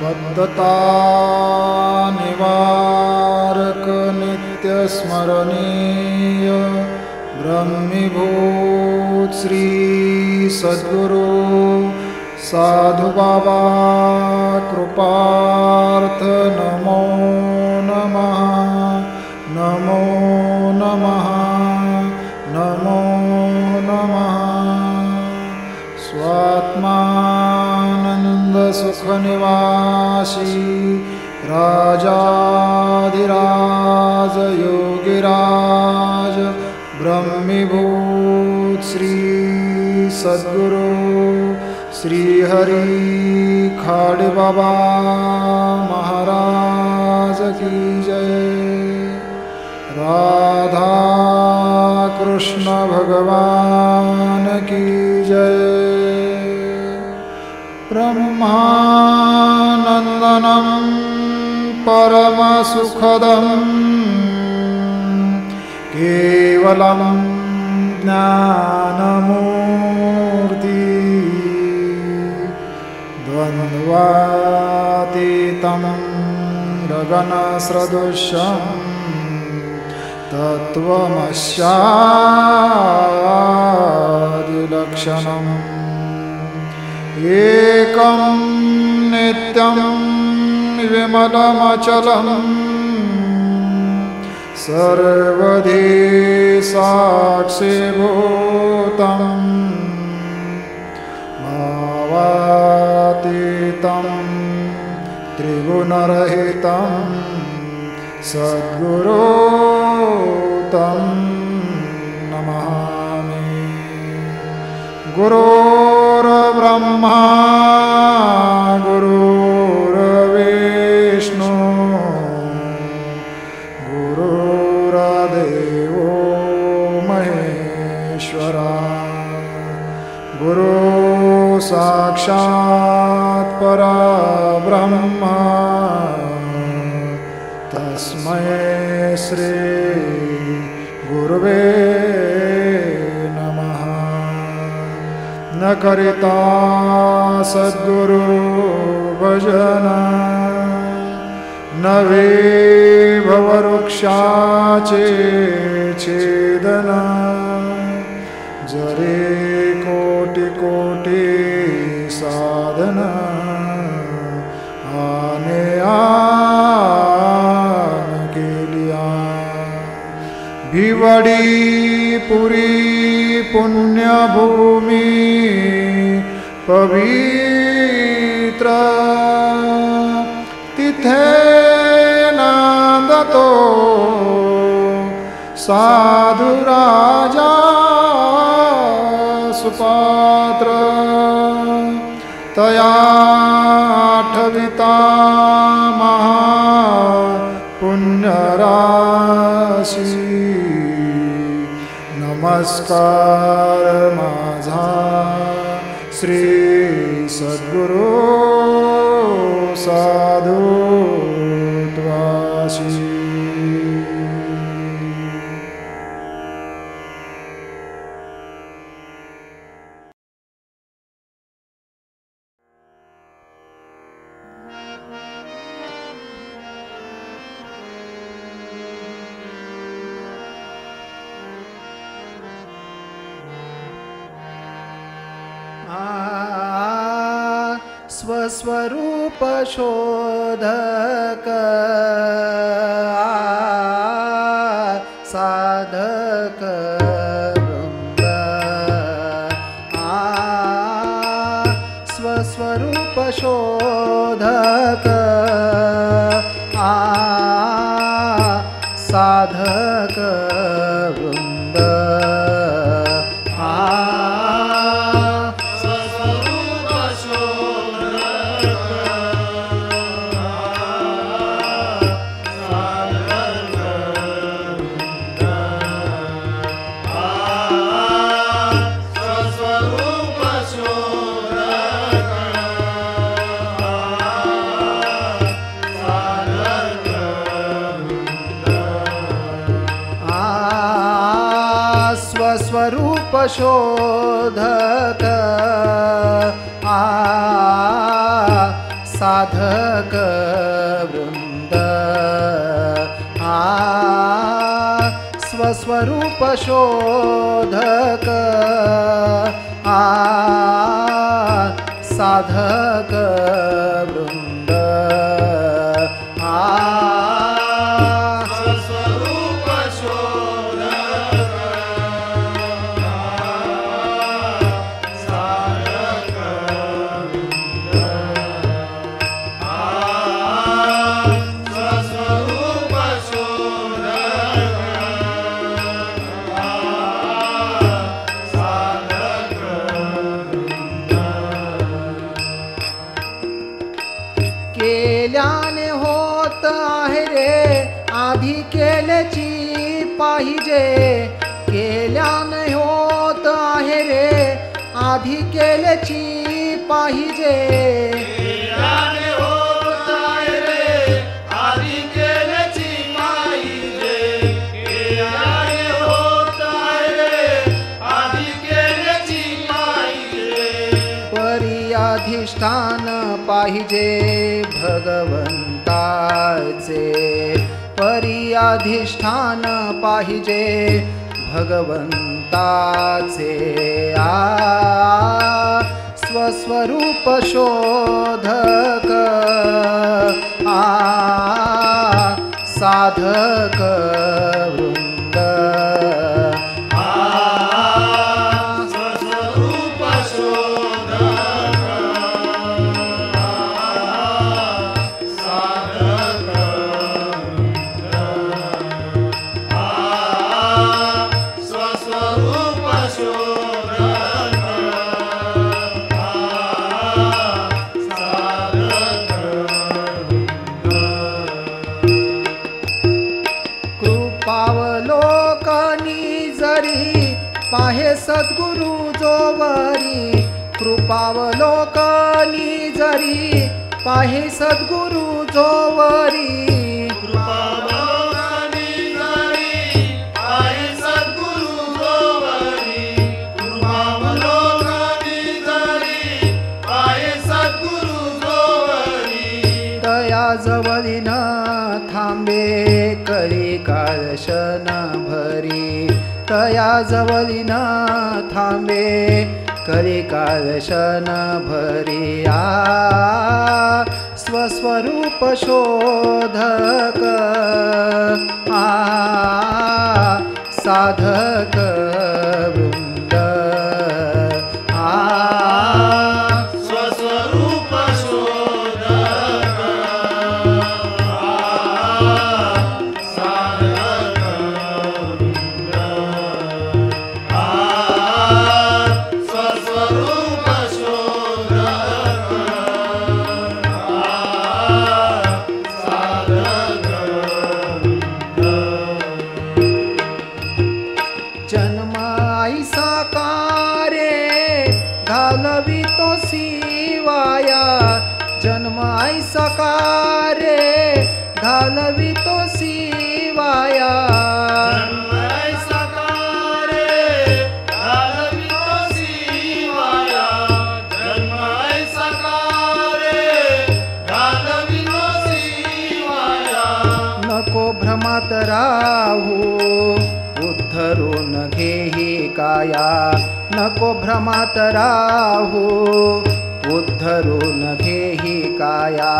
बद्धता निवारक नित्य स्मरणीय ब्रह्मीभूत श्री सद्गुरु साधु बाबा कृपार्थ नमो नमः नमो नमः नमो नमः। स्वात्मानंद सुख निवासी राजाधिराज योगिराज ब्रह्मीभूत श्री सद्गुरु श्री हरि खाड़ बाबा महाराज की जय। राधा कृष्ण भगवान की जय। ब्रह्मानंदनं परम सुखदं केवलं ज्ञानमूर्ति द्वन्द्वातीतं गगनसदृशं तत्त्वमस्यादिलक्षणम् एकं नित्यं विमलमचलं सर्वधी साक्षीभूतं भावातीतं त्रिगुणरहितं सद्गुरो तं नमामि। गुरुर्ब्रह्मा गुरुर्विष्णु गुरुर्देवो महेश्वरा गुरु साक्षात् परब्रह्म तस्मै श्री गुरुवे नमः। न करिता सद्गुरु भजन न भववृक्षाचे छेदन जरे कोटि कोटि साधन आने आन के लिया भिवड़ी पुरी पुण्य भूमि पवित्र तिथे नांदतो साधु राजा सुपात्र तयाठविता महा पुण्यराशी नमस्कार माझा श्री सद्गुरु साधु त्वाशी। स्वस्वरूप शोधक साधक वृंद स्वस्वरूप शोधक साधक वृंद स्वस्वरूप शोधक साधक साधक वृंद स्वस्वरूप शोधक साधक वृंद स्वस्वरूप शोधक साधक वृंद स्वस्वरूप शोधक साधक केल्याने होत आहे रे आधी केल्याची पाहिजे केल्याने होत आहे रे आधी केल्याची पाहिजे केल्याने होत आहे रे आधी केल्याची पाहिजे केल्याने होत आहे रे आधी केल्याची पाहिजे परी अधिष्ठान पाहिजे भगवंताचे परी अधिष्ठान पाहिजे भगवंताचे स्वस्वरूप शोधक साधक वृंद स्वस्वरूप शोधक साधक स्वस्वरूप शोधक कृपावलोकनी जरी पाहे सद्गुरु जोवरी कृपावलोकनी जरी पाहे सद्गुरु जोवरी कृपावलोकनी जरी पाहे सद्गुरु जोवरी कृपावलोकनी जरी पाहे सद्गुरु जोवरी तया जवळीन थांबे कलिकालशन भरी तया जवळीन थांबे कलिकालशन भरी स्वस्वरूप शोधक साधक वृंद स्वस्वरूप शोधक साधक वृंद स्वस्वरूप शोधक साधक जन्म ऐसा कारे घालवितो शिवाया जन्म ऐसा कारे घालवितो शिवाया जन्म ऐसा कारे घालवितो शिवाया जन्म ऐसा कारे घालवितो शिवाया नको भ्रमात राहू उद्धरून घेही काया नको भ्रमात राहू उद्धरून घेही काया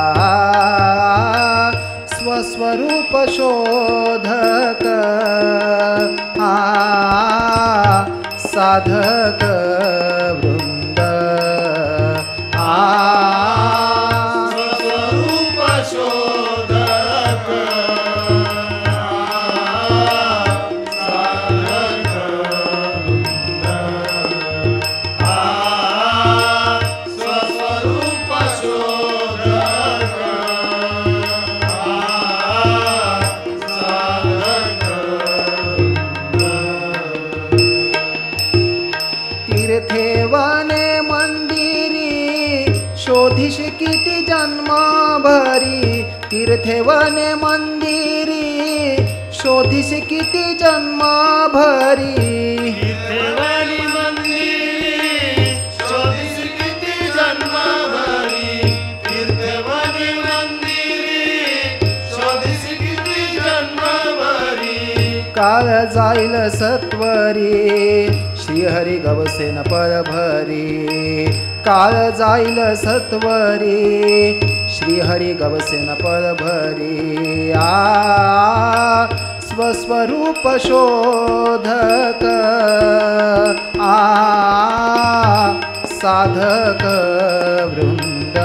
स्वस्वरूप शोधक साधक वृंद स्वस्वरूप शोधक साधक वृंद स्वस्वरूप शोधक साधक तीर्थेवने मंदिरी शोधिश किती जन्म भरी तीर्थेवने मंदिरी शोधिश किती जन्म भरी तीर्थेवनी मंदिरी शोधिश किती जन्म भरी तीर्थेवनी काळ जाईल सत्वरी श्रीहरी गवसेन परभरी काळ जाईल सत्वरी श्रीहरी गवसेन परभरी स्वस्वरूप शोधक साधक वृंद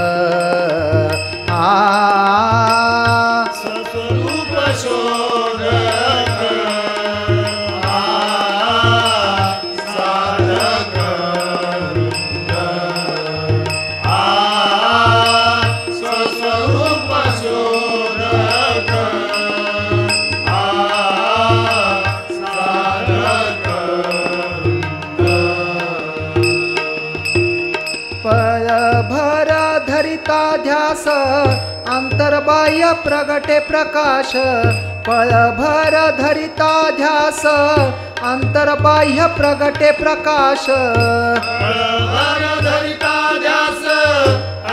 स्वस्वरूप शोधक साधक वृंद स्वस्वरूप शोधक साधक परभर धरिता ध्यास अंतर्बाह्य प्रगटे प्रकाश पळभर धरिता ध्यास अंतर्बाह्य प्रगटे प्रकाश पळभर धरिता ध्यास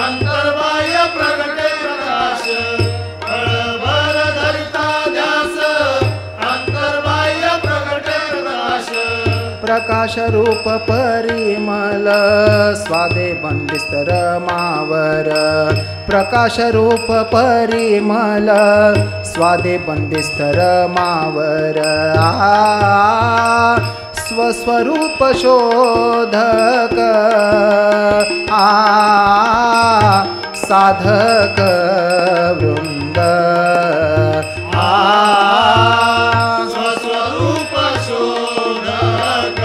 अंतर्बाह्य प्रगटे प्रकाश पळभर धरिता ध्यास अंतर्बाह्य प्रगटे प्रकाश प्रकाश रूप परिमल स्वादे बंदिस्तर मावर प्रकाश रूप परिमल स्वादे बंदिस्तर मावर स्वस्वरूप शोधक साधक वृंद स्वस्वरूप शोधक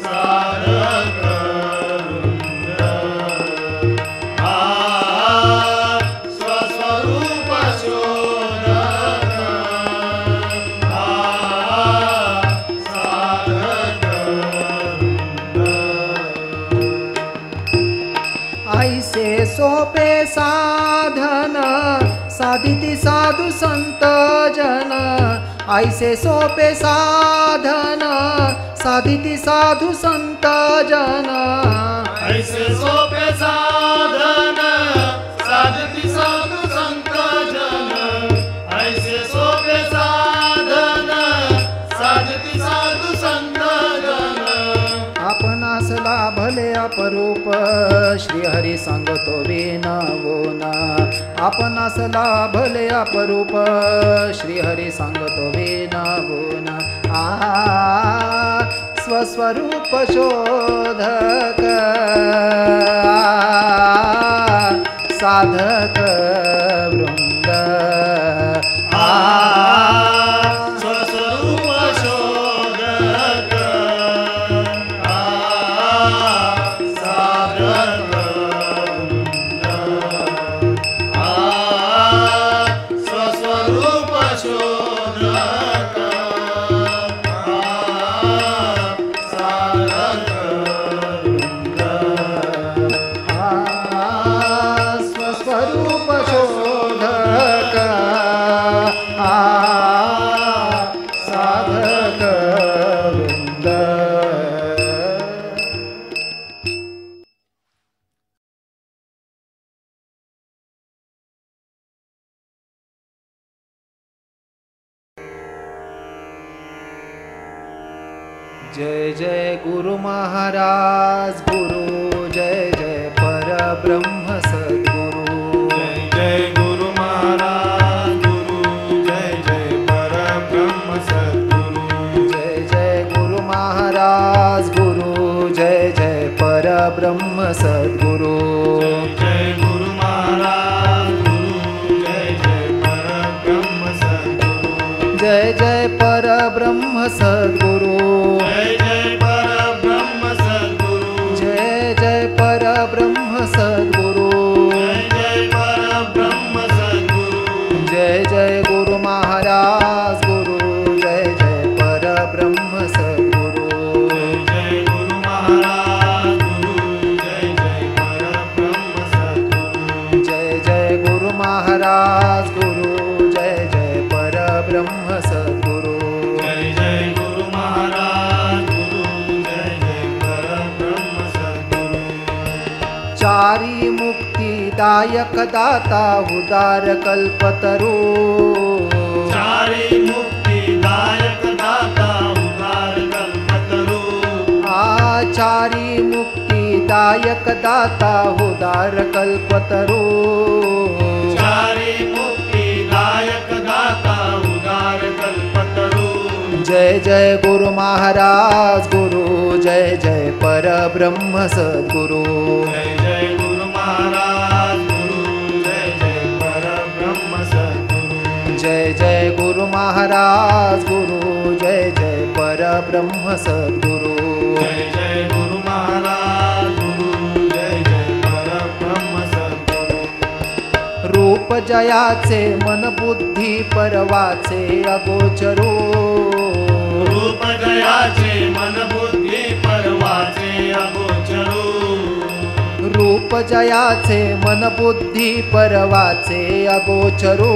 साधक वृंद स्वस्वरूप शोधक साधक ऐसे सोपे साधन साधिती साधु संत जन ऐसे सोपे साधन साधिती साधु संत जन ऐसे सोपे साधन साधती साधु संत जन ऐसे सोपे साधन साधती साधु संत जन आपणास लाभले अपरूप श्रीहरी सांगतो विनवून आपणास लाभले अपरूप श्रीहरी सांगतो विनवून स्वस्वरूप शोधक साधक वृंद स्वस्वरूप शोधक साधक वृंद स्वस्वरूप शोधक साधक वृंद स्वस्वरूप शोधक साधक वृंद जय जय गुरु महाराज गुरु जय जय परब्रह्म सद्गुरु जय जय गुरु महाराज गुरु जय जय परब्रह्म सद्गुरु जय जय गुरु महाराज गुरु जय जय परब्रह्म सद्गुरु जय गुरु महाराज गुरु जय जय परब्रह्म सद्गुरु जय जय परब्रह्म सद्गुरु जय जय परब्रह्म सद्गुरु जय जय परब्रह्म सद्गुरु जय जय परब्रह्म सद्गुरु जय जय गुरु महाराज गुरु जय जय परब्रह्म सद्गुरु जय गुरु महाराज गुरु जय जय परब्रह्म सद्गुरु जय जय गुरु महाराज गुरु जय जय परब्रह्म सद्गुरु जय जय गुरु महाराज गुरु जय जय परब्रह्म सद्गुरु चारी मुक्तिदायक दाता उदार कल्पतरू चारी मुक्तिदायक दाता उदार कल्पतरू चारी मुक्तिदायक दाता उदार कल्पतरू जय जय गुरु महाराज गुरु जय जय परब्रह्म सद्गुरु जय जय गुरु महाराज गुरु जय जय परब्रह्म सद्गुरु जय जय गुरु महाराज गुरु जय जय परब्रह्म सद्गुरु जय जय गुरु महाराज गुरु जय जय परब्रह्म सद्गुरु रूप जयाचे मन बुद्धी परवाचे अगोचरू रूप जयाचे मन बुद्धी परवाचे अगोचरू रूप जयाचे मन बुद्धी परवाचे अगोचरू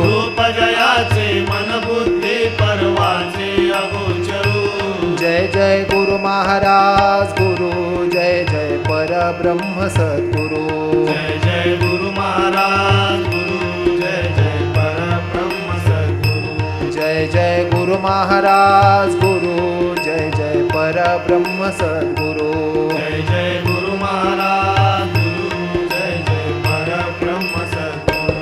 रूप जयाचे मन बुद्धी परवाचे अगोचरू जय जय गुरु महाराज गुरु जय जय परब्रह्म सद्गुरु जय जय गुरु महाराज गुरु जय जय परब्रह्म सद्गुरु जय जय गुरु महाराज गुरु जय जय परब्रह्म सद्गुरु जय जय गुरु महाराज गुरु जय जय परब्रह्म सद्गुरु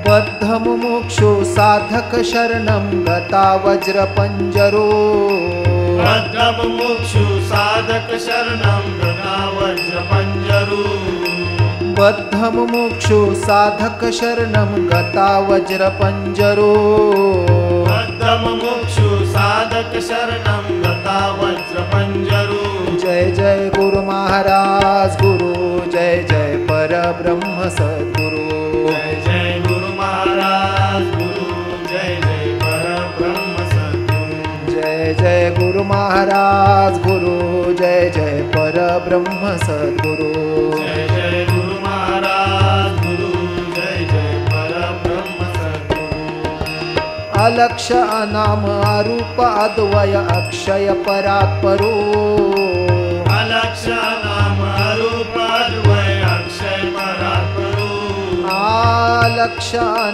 बद्ध मुमुक्षु साधक शरणं गता वज्रपंजरो बद्धम मुक्षु साधक शरणं गता वज्रपंजरू बद्ध मुमुक्षु साधक शरणं गता वज्रपंजरो बद्धम मुक्षु साधक शरणं गता वज्रपंजरू जय जय गुरु महाराज गुरु जय जय परब्रह्म सद्गुरु जय जय गुरु महाराज गुरु जय जय परब्रह्म सद्गुरु जय जय गुरु महाराज गुरु जय जय परब्रह्म सद्गुरु जय जय गुरु महाराज गुरु जय जय परब्रह्म सद्गुरु अलक्ष अनाम अरूप अद्वय अक्षय परात्परो अलक्ष नाम रूप अद्वय अक्षय परात्परू अलक्ष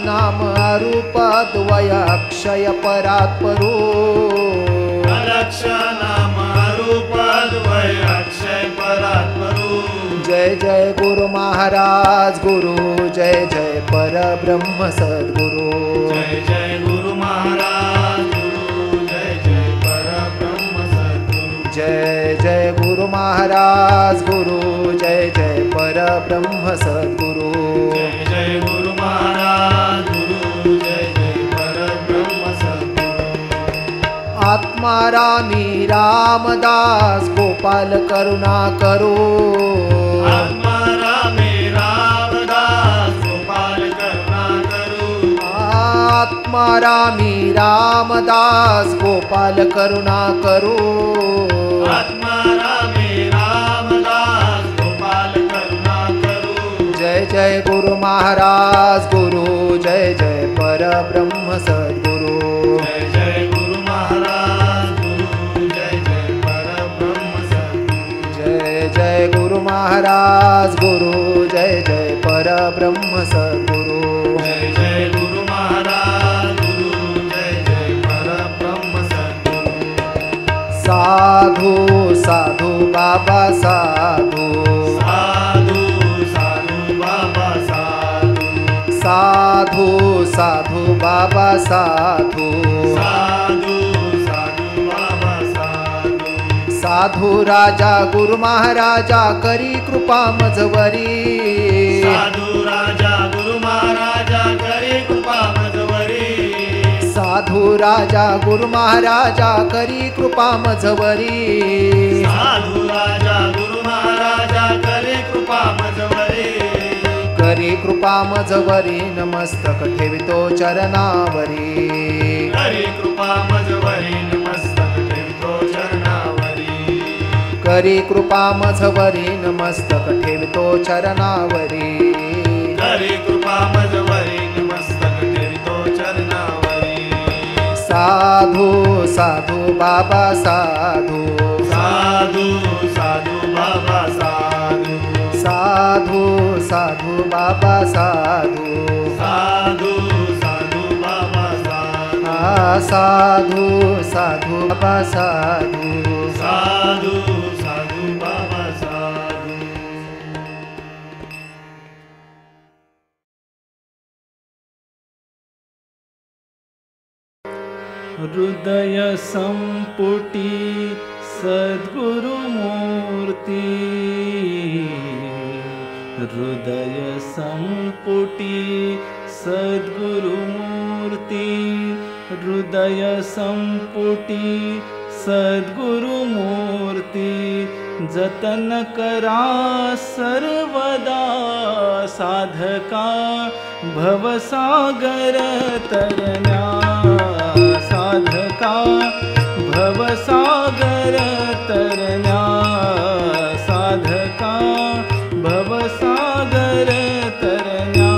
नाम अरूप अद्वय अक्षय परात्परो अलक्ष नाम रूप अद्वय अक्षय परात्परू जय जय गुरु महाराज गुरु जय जय परब्रह्म सद्गुरु जय जय गुरु महाराज गुरु जय जय परब्रह्म सद्गुरु जय जय गुरु महाराज गुरु जय जय परब्रह्म सद्गुरु जय जय गुरु महाराज गुरु जय जय परब्रह्म सद्गुरु आत्मा रामी रामदास गोपाल करुणा करो आत्मा रामे रामदास गोपाल करुणा करू आत्मा रामी रामदास गोपाल करुणा करो आत्मा रामे रामदास गोपाल करुणा करू जय जय गुरु महाराज गुरु जय जय परब्रह्म सद्गुरु जय जय गुरु महाराज गुरु जय जय परब्रह्म सद्गुरु जय जय गुरु महाराज गुरु जय जय परब्रह्म सद्गुरु जय जय गुरु महाराज गुरु जय जय परब्रह्म सद्गुरु साधु साधु बाबा साधु साधु साधु बाबा साधु साधु साधु बाबा साधु साधु साधु बाबा साधु साधु राजा गुरु महाराजा करी कृपा मजवरी साधु राजा गुरु महाराजा करे कृपा मजवरी साधु राजा गुरु महाराजा करी कृपा मजवरी साधु राजा गुरु महाराजा करे कृपा मजवरी करी कृपा मजवरी नमस्तक ठेवितो चरणावरी करे कृपा मजवरी नमस्तक ठेवितो चरणावरी करी कृपा मजवरी नमस्तक ठेवितो चरणावरी करे कृपा मजवरी नमस्तक ठेवितो चरणावरी साधु साधु बाबा साधु साधु साधु बाबा साधु साधु साधु बाबा साधु साधु साधु बाबा साधु साधू साधू बाबा साधू साधू साधू बाबा साधू हृदय संपुटी सद्गुरुमूर्ती हृदय संपुटी सद्गुरुमूर्ती हृदय संपुटी सद्गुरुमूर्ती जतन करा सर्वदा साधका भवसागर तरण्या साधका भवसागर तरण्या साधका भवसागर तरण्या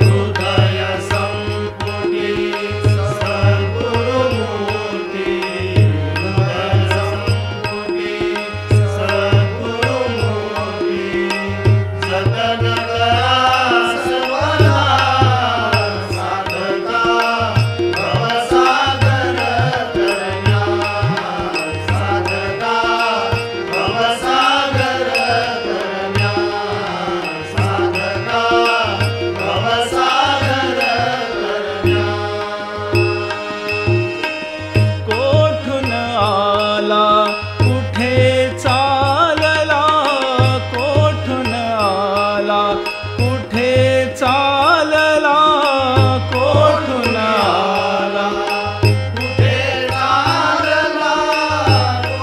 हृदय संपुटी सद्गुरुमूर्ती हृदय संपुटी सद्गुरुमूर्ती जतन करा सर्वदा साधका भवसागर तरण्या साधका भवसागर तरण्या साधका भवसागर तरण्या कोठून आला कुठे चालला कोठून आला कुठे चालला कोठून आला कुठे चालला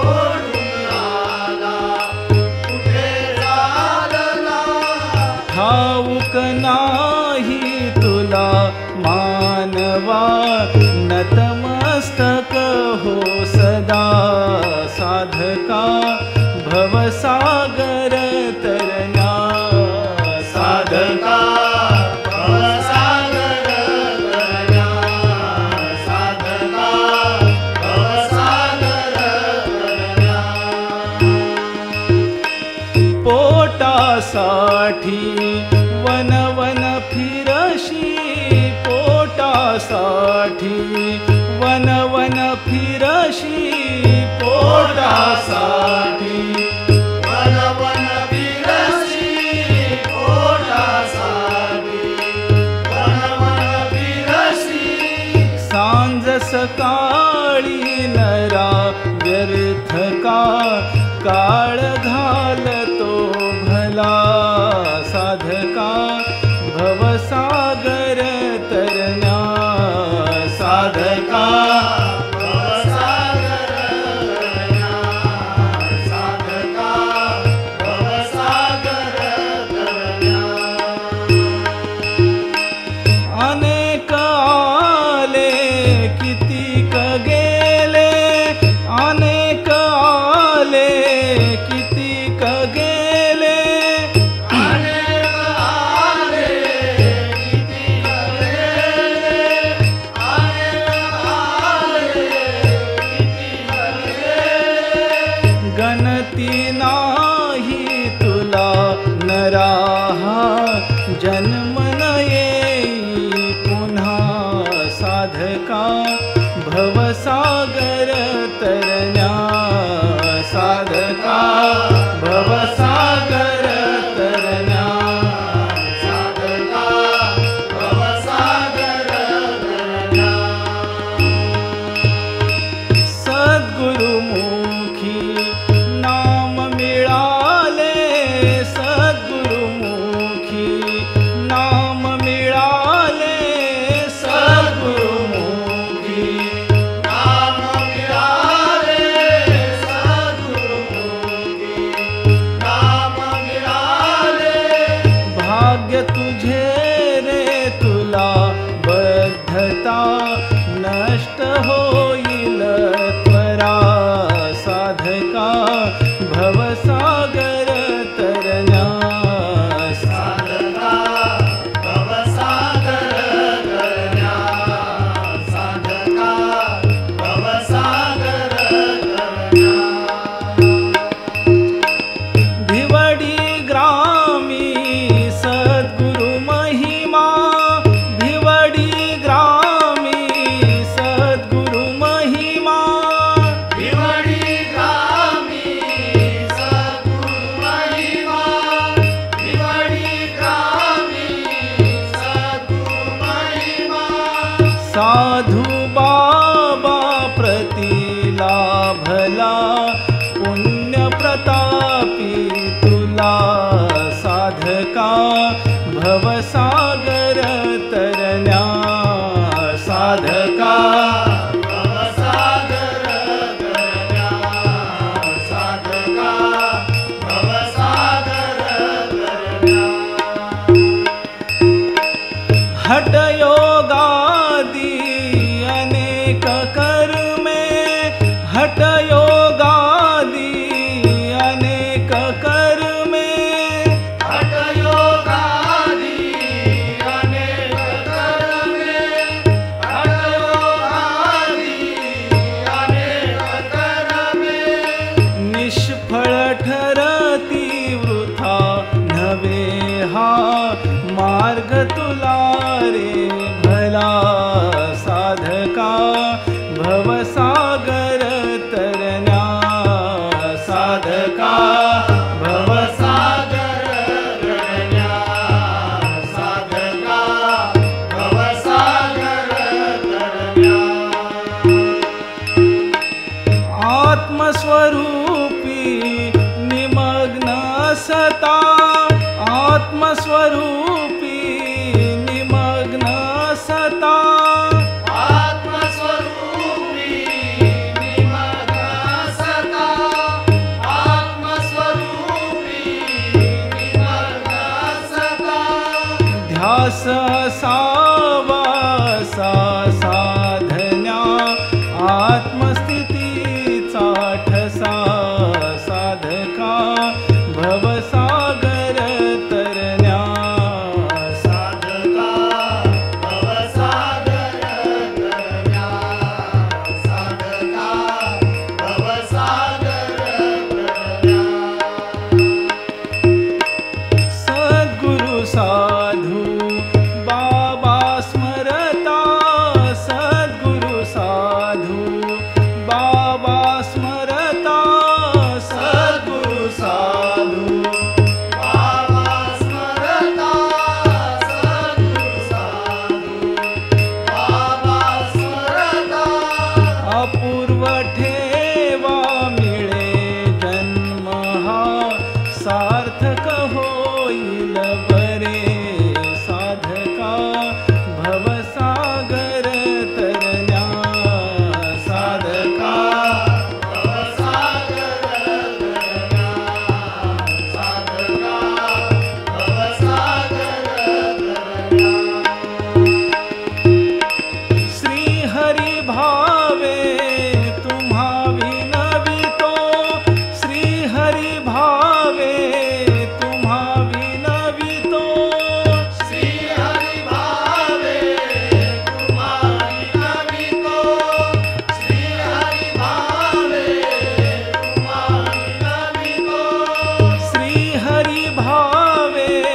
कोठून आला कुठे चालला ठाऊक नाही तुला मानवा नतमस्तक हो सदा साधका भवसागर तरण्या साधका भवसागर तरण्या साधका भवसागर तरण्या पोटासाठी वन वन फिरशी पोटासाठी वन वन फिरशी पोटासाठी वन वन फिरशी पोटासाठी वन वन फिरशी सांज सकाळी नरा व्यर्थ का काळ घालतो भला साधका भवसागर तरण्या साधका भवसागर तरण्या साधका भवसागर तरण्या अनेक आले कितीक गेले अनेक आले कितीक गेले अनेक आले किती गेले अनेक आले किती गेले गणती नाही तुला नराहा जन्म न येई पुन्हा साधका भवसागर तरण्या साधका भवसागर तरण्या साधका भवसागर तरण्या सद्गुरुमुखी नाम मिळाले सद्गुरुमुखी नाम मिळाले सद्गुरुमुखी नाम मिळाले आत्मस्वरूपी निमग्न सता आत्मस्वरूपी निमग्न सता आत्मस्वरूपी निमग्न सता आत्मस्वरूपी निमग्न सता ध्यास सावासा साधन्या आत्मस्थितीचा ठसा साधका भवसागर तरण्या साधका भवसागर तरण्या साधका भवसागर तरण्या सद्गुरु साधू बाबा स्मरता सद्गुरु साधू बाबा स्मरता सद्गुरु साधू बाबा स्मरता सद्गुरु साधू बाबा स्मरता अपूर्व ठेवा मिळे जन्म हा सार्थक होईल बरे साधका भवसागर तरण्या साधका भवसागर तरण्या साधका भवसागर तरण्या श्री हरी भावे तुम्हा विनवितो श्री हरी भावे तुम्हा विनवितो श्री हरि भावे तुम्हारी नवितो श्री हरि भावे तुम्हारी नवितो श्री हरी भावे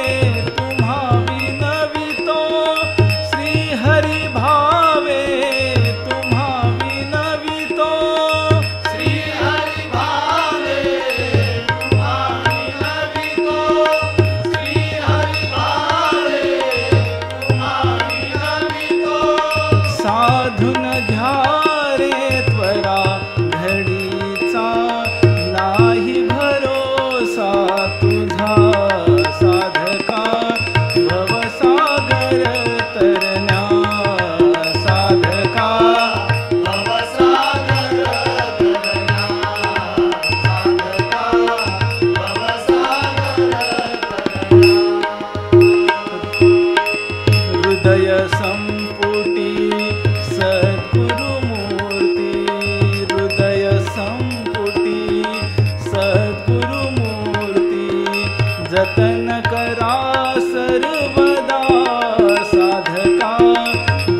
तुम्हा विनवितो श्री हरी भावे तुम्हा विनवितो श्री हरि भावे तुम्हारी नवितो श्री हरि भावे तुम्हारी नवितो साधून घ्या रे त्वरा घडीचा नाही भरोसा तुझा साधका भवसागर तरण्या साधका भवसागर तरण्या साधका भवसागर तरण्या हृदय संपुटी सद्गुरुमूर्ती हृदय संपुटी सद्गुरुमूर्ती जतन करा सर्वदा साधका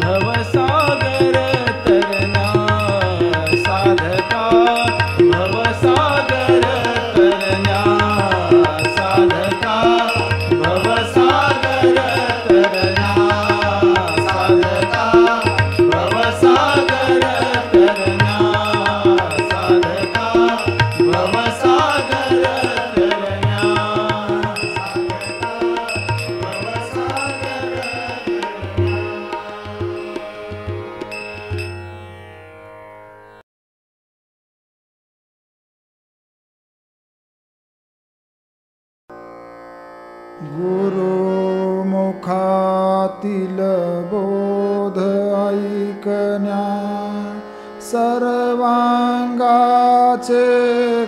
भवसागर तरण्या साधका भवसागर तरण्या साधका भवसागर तरण्या साधका भवसागर तरण्या साधका भवसागर तरण्या गुरुमुखातील बोध ऐकण्या सर्वांगाचे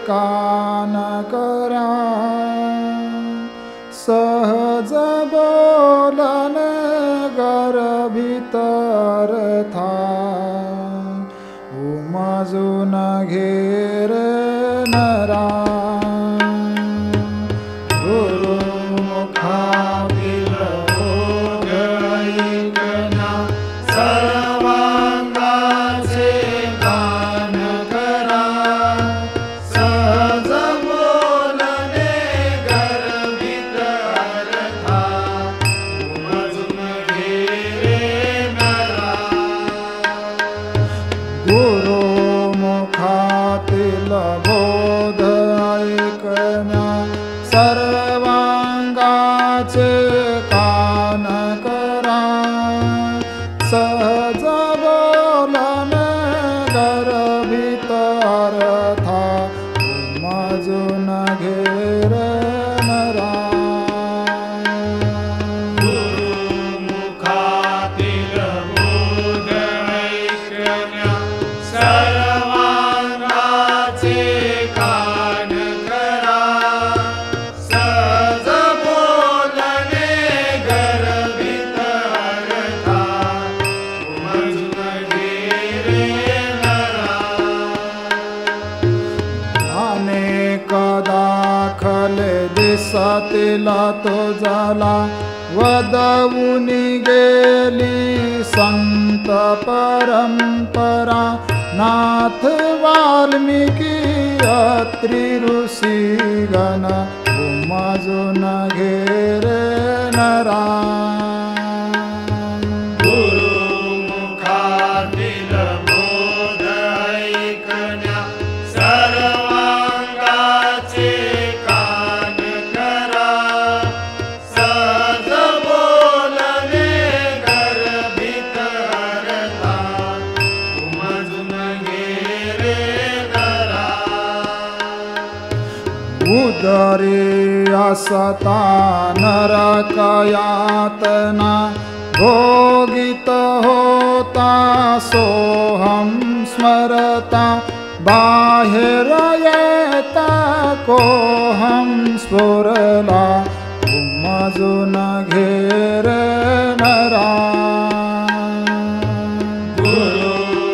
कान करा सहज बोलन गर्भितरथा उमजून घेर नरा गुरुमुखातील बोध ऐकण्या सर्वांगाचे गान करा सहज बोलणे गर्भित अर्था उमजून घे रे नरा गुरुमुखातील बोध ऐकण्या सर्वांगाचे कान करा सहज बोलन गर्भित अर्था घेर नरा गुरुमुखातील बोध ऐकण्या सर्वांगाचे कान करा सहज बोलणे गर्भित अर्था उमजून घेरे नरा अनेक दाखल दिसतीला तो झाला वदवुनी गेली संत परंपरा नाथ वाल्मिकी अत्री ऋषी गण उमजून घेरे नरा गुरुमुखातील बोध ऐकण्या सर्वांगाचे कान करा सहज बोलणे गर्भित अर्था उमजून घेरे नरा उदरे असता नरकयातना भोगित होता सोहम स्मरता बाहेर येता कोहम स्फुरला उमजून घेरे नरा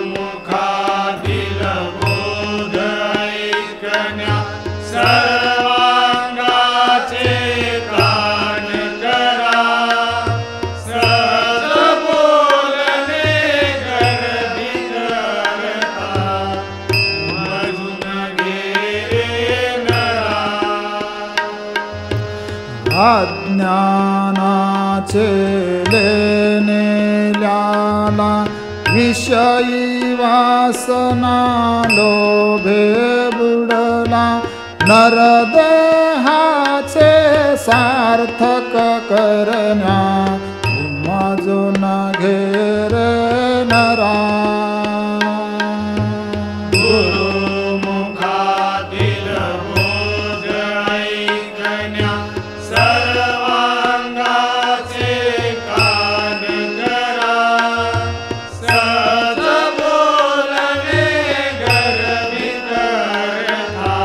गुरुमुखातील बोध ऐकण्या सर्वांगाचे कान करा सहज बोलणे गर्भित अर्था उमजून घेरे नरा अज्ञानाचे लेनेल्याला विषयी वासना लोभे बुडला नरदेहाचे सार्थक करण्या उमजून घेरे नरा गुरुमुखातील बोध ऐकण्या सर्वांगाचे कान करा सहज बोलणे गर्भित अर्था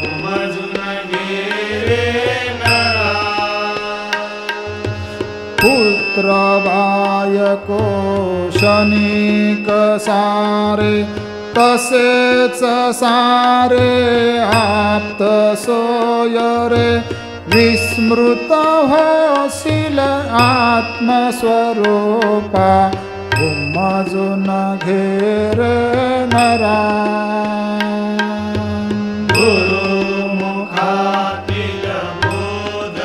उमजून घेरे नरा पुत्र बायको शनिक सारे तसेच सारे आप्त सोयरे विस्मृत होशील आत्मस्वरूपा उमजून घेरे नरा गुरुमुखातील बोध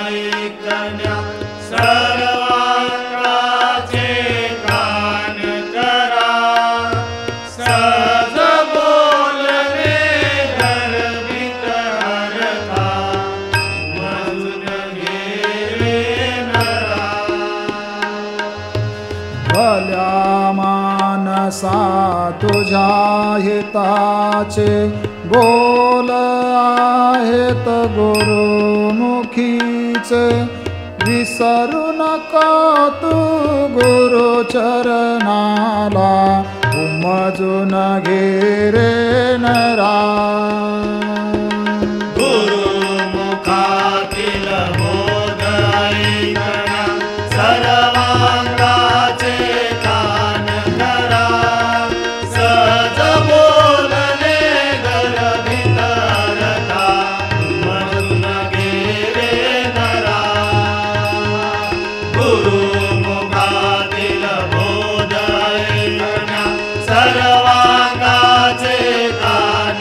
ऐकण्या सर्वांगाचे कान करा सहज बोलणे गर्भित अर्था उमजून घेरे नरा भल्या मानसा तुझ्या हिताचे बोल आहेत गुरुमुखीचे विसरू नको तू गुरुचरणाला उमजून घेरे नरा गुरुमुखातील बोध ऐकण्या सर्वांगाचे कान करा सहज बोलणे गर्भित अर्था उमजून घेरे नरा गुरुमुखातील बोध ऐकण्या सर्वांगाचे कान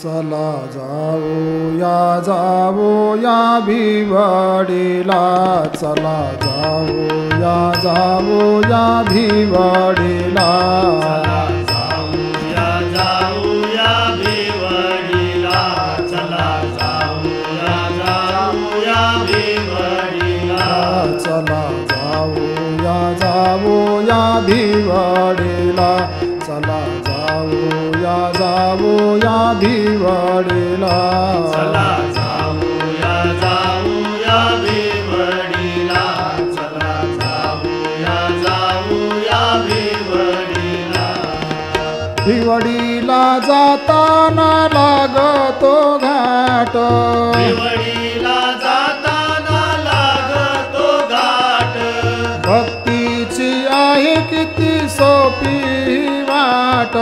चला जाऊया भिवडीला, चला जाऊया भिवडीला. जाऊया भिवडीला, चला जाऊया भिवडीला. चला जाऊया भिवडीला, चला जाऊया भिवडीला. चला जाऊया भिवडीला, चला जाऊया भिवडीला. भिवडीला जाताना लागतो घाट, भिवडीला जाताना लागतो घाट. भक्तीची आहे किती सोपी वाट,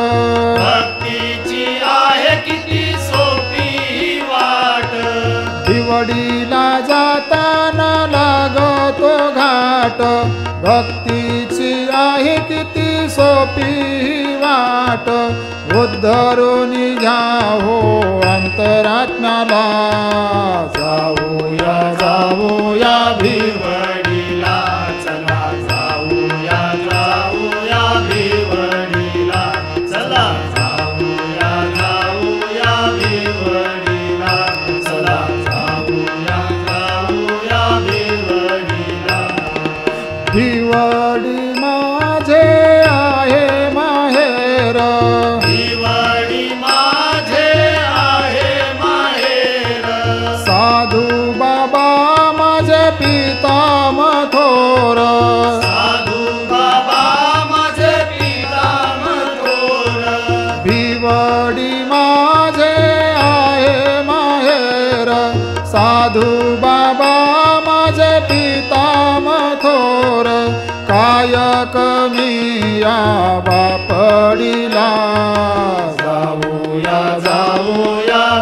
भक्तीची आहे किती सोपी वाट. भिवडीला जाताना लागतो घाट, भक्तीची आहे किती सोपी वाट. उद्धरून घ्या हो अंतरात्म्याला, जाऊया भिवडीला, चला जाऊया भिवडीला. चला जाऊया भिवडीला, चला जाऊया भिवडीला. भिवडी माझे आहे माहेर, भिवडी माझे आहे माहेर. साधू बाबा माझे पिता मथोर, साधू बाबा माझे पिता मथोर. भिवडी माझे आहे माहेर, साधू बाबा माझे पिता मथोर. काय कमी या बापडीला, जाऊया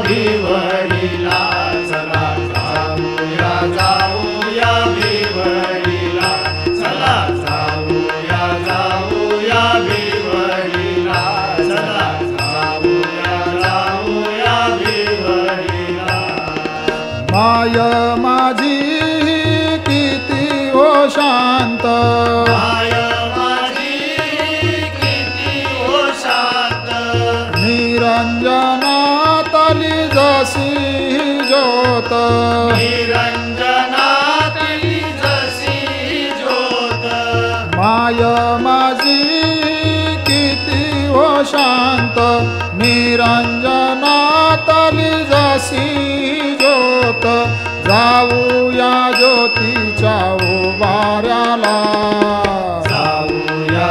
भिवडीला, चला जाऊया भिवडीला. चला जाऊया भिवडीला, चला जाऊया भिवडीला. माय माझी किती हो शांत, माय माझी किती हो शांत. निरंजनातली जशी ज्योत, निरंजनातली जशी ज्योत. माय माझी किती हो शांत, निरंजनातली जशी ज्योत. जाऊया ज्योतीच्या उभाऱ्याला, जाऊया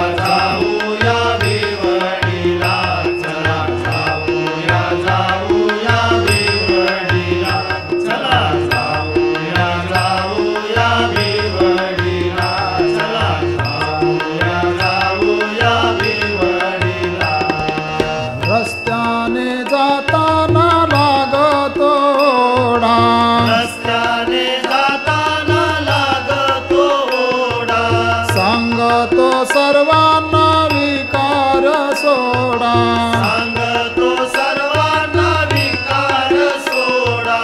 भिवडीला, चला जाऊया भिवडीला. चला जाऊया भिवडीला, चला जाऊया भिवडीला. रस्त्याने जाताना लागतो ओढा, रस्त्याने जाताना लागतो ओढा. सांगतो सर्वांना विकार सोडा, सांगतो सर्वांना विकार सोडा.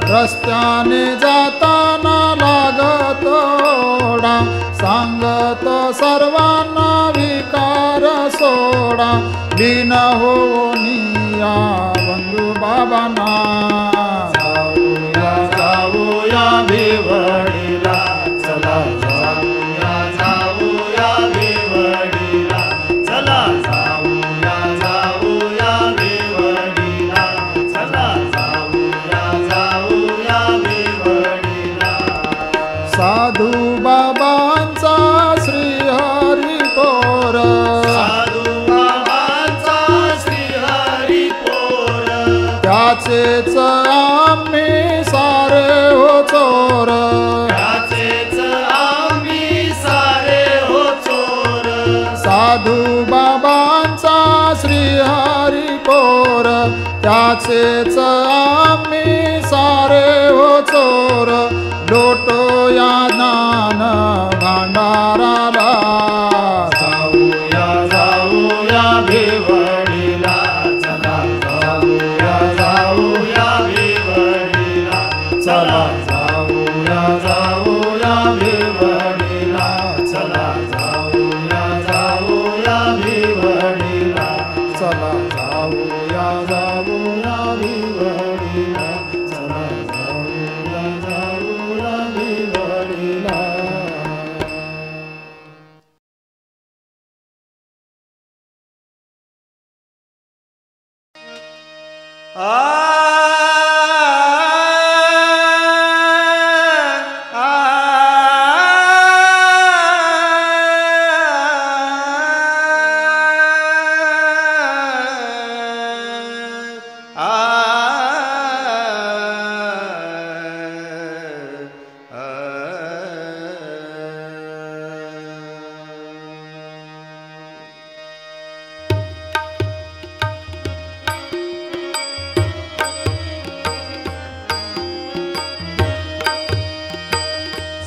रस्त्याने जाताना लागतो ओढा, सांगतो सर्वांना विकार सोडा. लीन होनिया बंधू बाबांना, जाऊया भिवडीला, चला जाऊया भिवडीला. चला जाऊया भिवडीला, चला जाऊया भिवडीला. साधू बाबांचा श्रीहरी पोर, साधू बाबांचा श्रीहरिपोर. त्याचेच आम्ही सारे हो चोर, त्याचेच आम्ही सारे हो चोर. साधू बाबांचा श्रीहरी पोर, त्याचेच आम्ही सारे हो चोर. लोटो या ज्ञान भांडाराला, जाऊया भिवडीला, चला जाऊया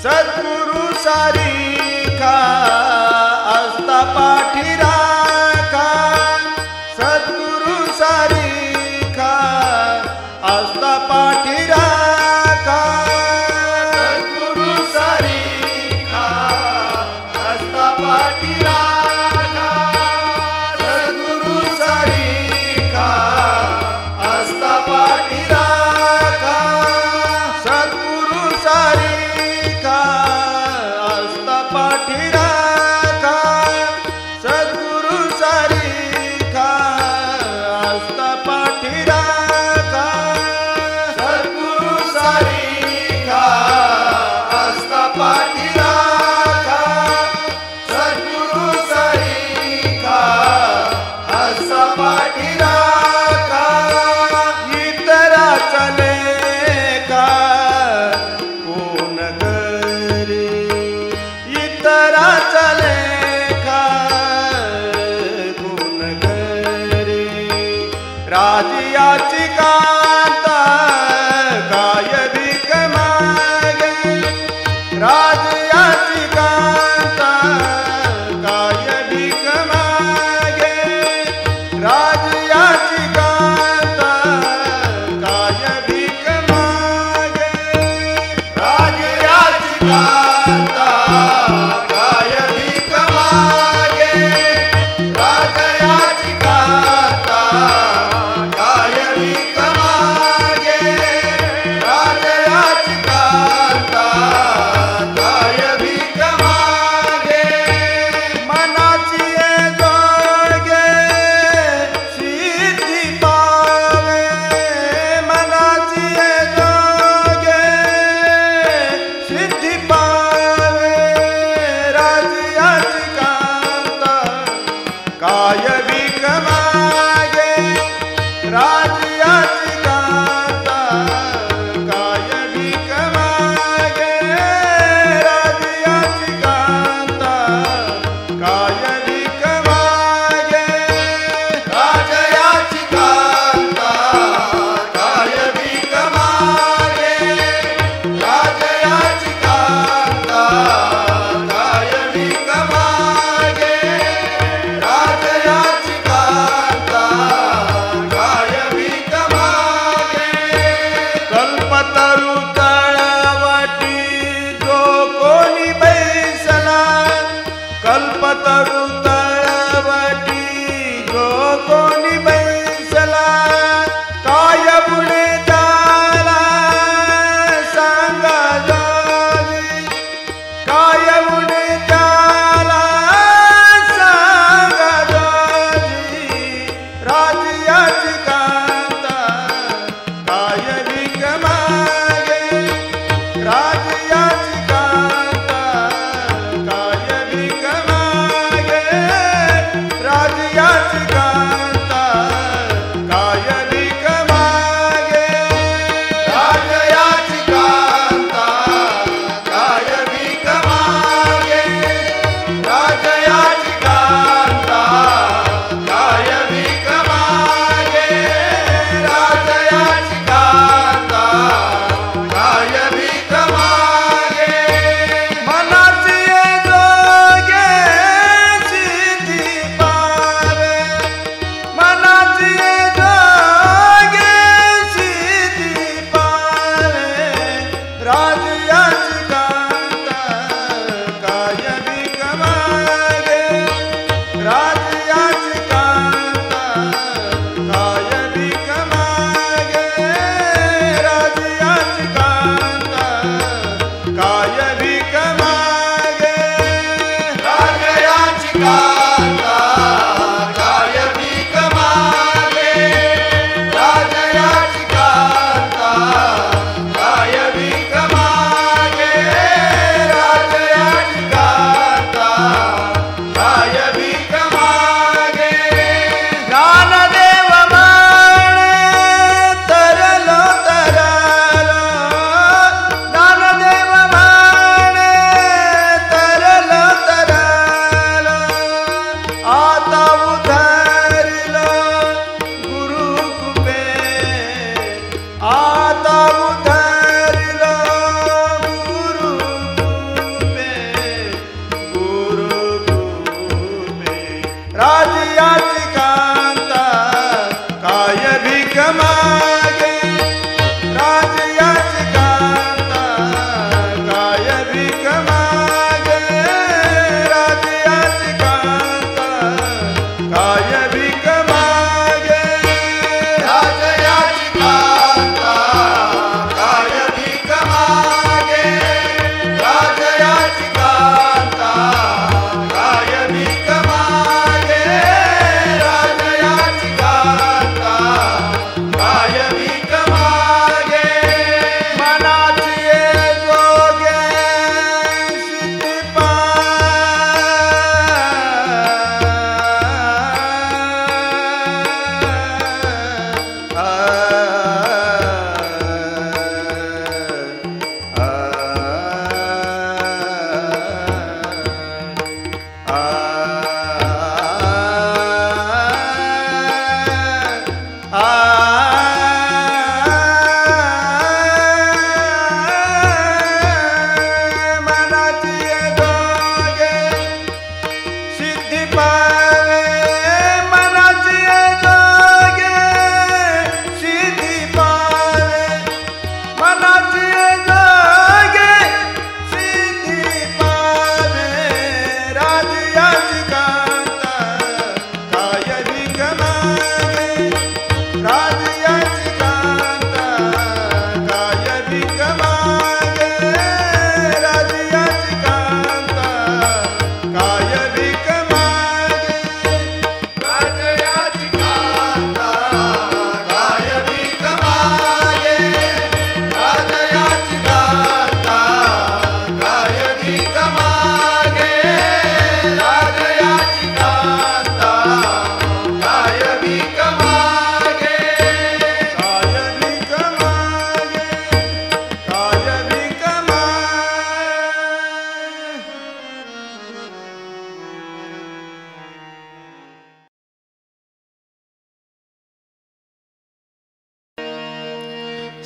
सद्गुरु सारिखा असता पाठी राखा, सद्गुरु सारिखा असता पाठी राखा, सद्गुरु सारिखा असता पाठी राखा, सद्गुरु सारिखा असता पाठी राखा, सद्गुरु सारिखा असता पाठी राखा, सद्गुरु सारिखा असता पाठी राखा, सद्गुरु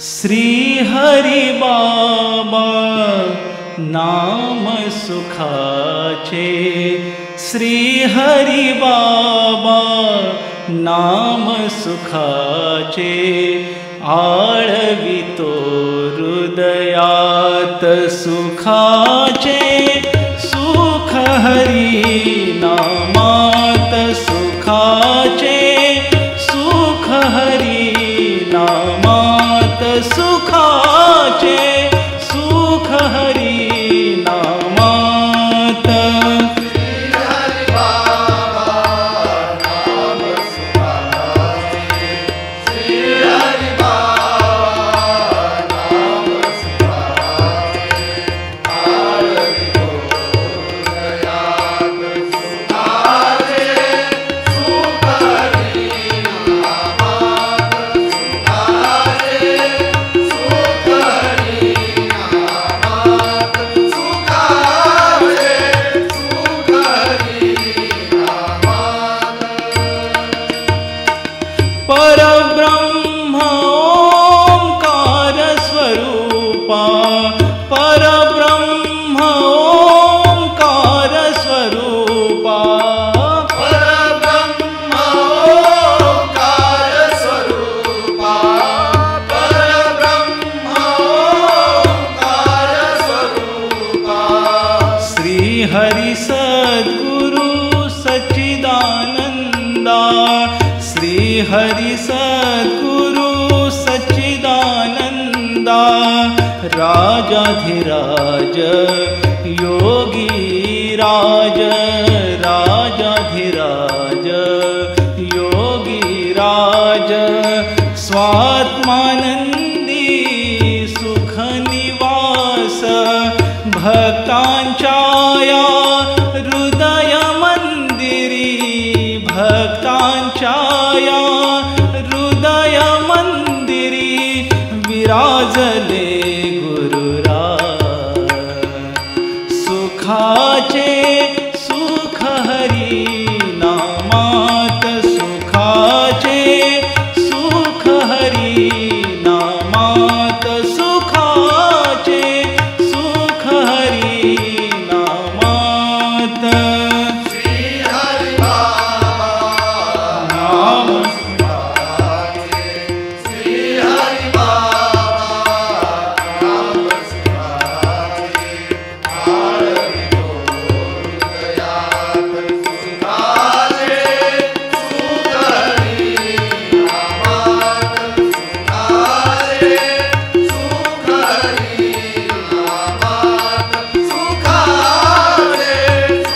श्री हरी बाबा नाम सुखाचे, श्री हरी बाबा नाम सुखाचे, आळवितो हृदयात सुखाचे, सुख हरी नामात सुखाचे, सुख हरी नामात सुखाचे, सुख हरी नामात. परब्रह्म ओंकार स्वरूपा, परब्रह्म ओंकार स्वरूपा, परब्रह्म ओंकार स्वरूपा, परब्रह्म ओंकार स्वरूपा. श्री हरि सद्गुरु सच्चिदानंदा, श्री हरि सद्गुरु सच्चिदानंदा, राजाधिराज योगी राज, राजाधिराज योगी राज, स्वात्मानंदी सुख निवास, भक्तांच्या या हृदय मंदिरी, भक्तांच्या या हृदय मंदिरी, विराजले गुरुराज. सुखाचे सुख हरी नामात, सुखाचे सुख हरी नामात, सुखाचे सुख हरी नामात. श्री हरि बाबा नाम सुखाचे, श्री हरि बाबा नाम सुखाचे, आळवितो हृदयात सुखाचे, सुख हरी नामात सुखाचे, सुख हरी नामात सुखाचे,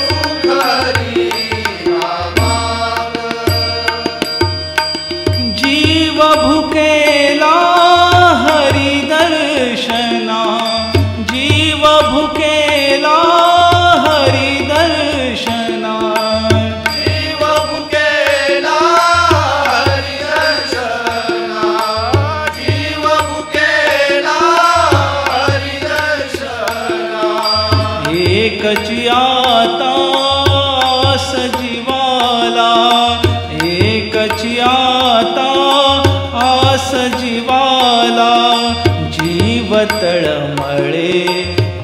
सुख हरी नामात. जीव भुकेला हरि दर्शना, जीव भुकेला हरि दर्शना, जीव भुकेला हरि दर्शना, जीव भुकेला हरि दर्शना. एकची आता आस जीवाला, एकची आता आस जीवाला, जीव तळमळे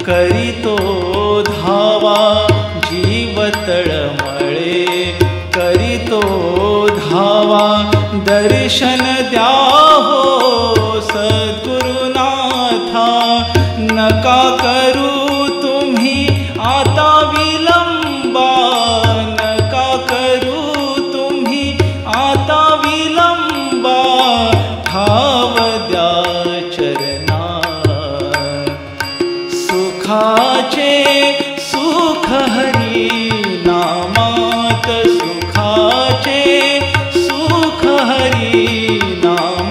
करीतो धावा, जीव तळमळे करीतो धावा. दर्शन द्या हो सद्गुरुनाथा, नका करू तुम्ही आता विलंबा, नका करू तुम्ही आता विलंबा. ठाव द्या चरणा, सुखाचे सुख हरी नामात, सुखाचे सुख हरी नामात.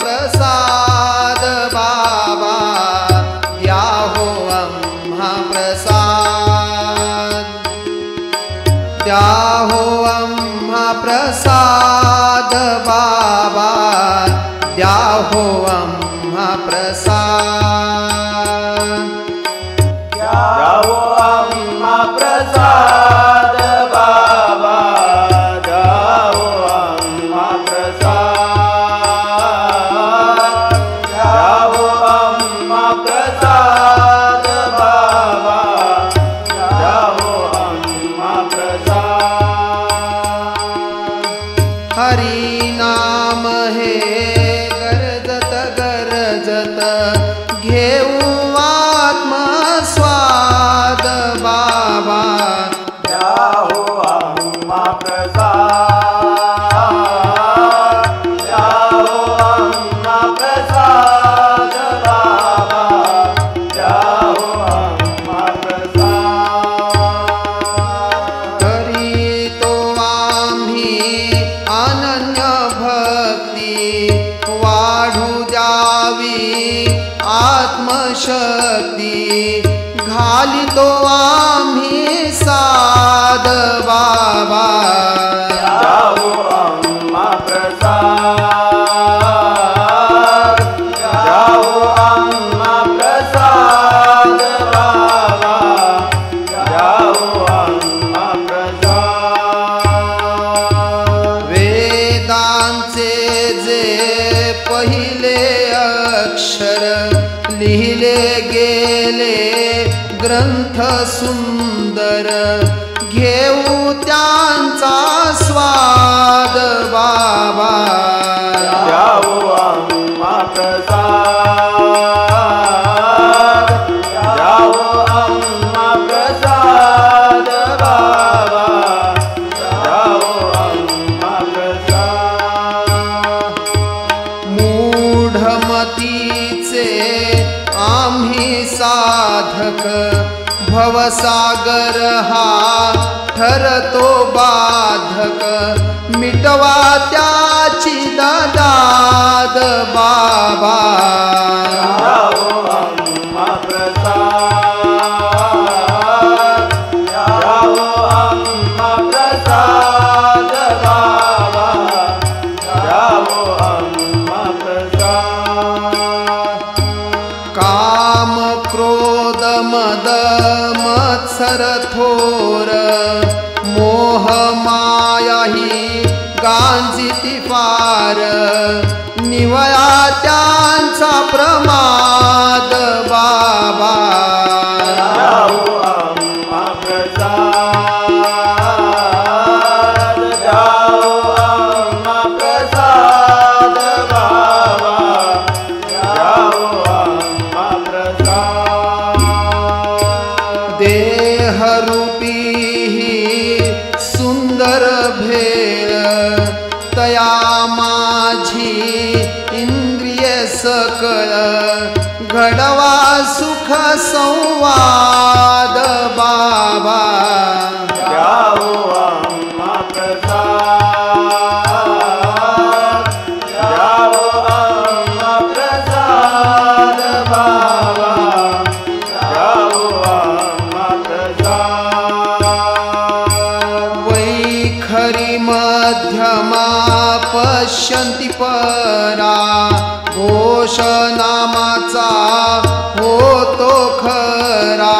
प्रसाद बाबा द्या हो आम्हा प्रसाद द्या हो आम्हा प्रसाद बाबा द्या हो आम्हा प्रसाद द्या हो आम्हा प्रसाद बाबा द्या हो आम्हा प्रसाद हरी नाम हे गरजत गरजत घेऊ आत्मस्वाद बाबा द्या हो आम्हा प्रसाद द्या हो आम्हा प्रसाद बाबा द्या हो आम्हा प्रसाद करीतो आम्ही अनन्य भक्ती वाढू द्यावी आत्मशक्ती घालितो आम्ही साध बाबा द्या हो आम्हा प्रसाद द्या हो आम्हा प्रसाद बाबा द्या हो आम्हा प्रसाद वेदांचे जे पहिले अक्षर लिहिले गेले ग्रंथ सुंदर घेऊ त्यांचा स्वाद बाबा द्या हो आम्हा प्रसाद द्या हो आम्हा प्रसाद बाबा द्या हो आम्हा प्रसाद मूढमतीचे आम्ही साधक भवसागर हा ठरतो बाधक मिटवा त्याची दाद बाबा द्या हो आम्हा प्रसाद द्या हो आम्हा प्रसाद बाबा द्या हो आम्हा प्रसाद काम क्रोध मद मत्सर थोर मोह माया ही गांजिती फार निवया त्यांचा प्रमाद बाबा द्या हो आम्हा प्रसाद द्या हो आम्हा प्रसाद बाबा द्या हो आम्हा प्रसाद देहरूपी ही सुंदर भेळ तया माझी इंद्रिय सकळ घडवा सुख संवाद बाबा द्या हो आम्हा प्रसाद द्या हो आम्हा प्रसाद बाबा द्या हो आम्हा प्रसाद वैखरी मध्यमा पश्यन्ति परा घोष नामाचा होतो खरा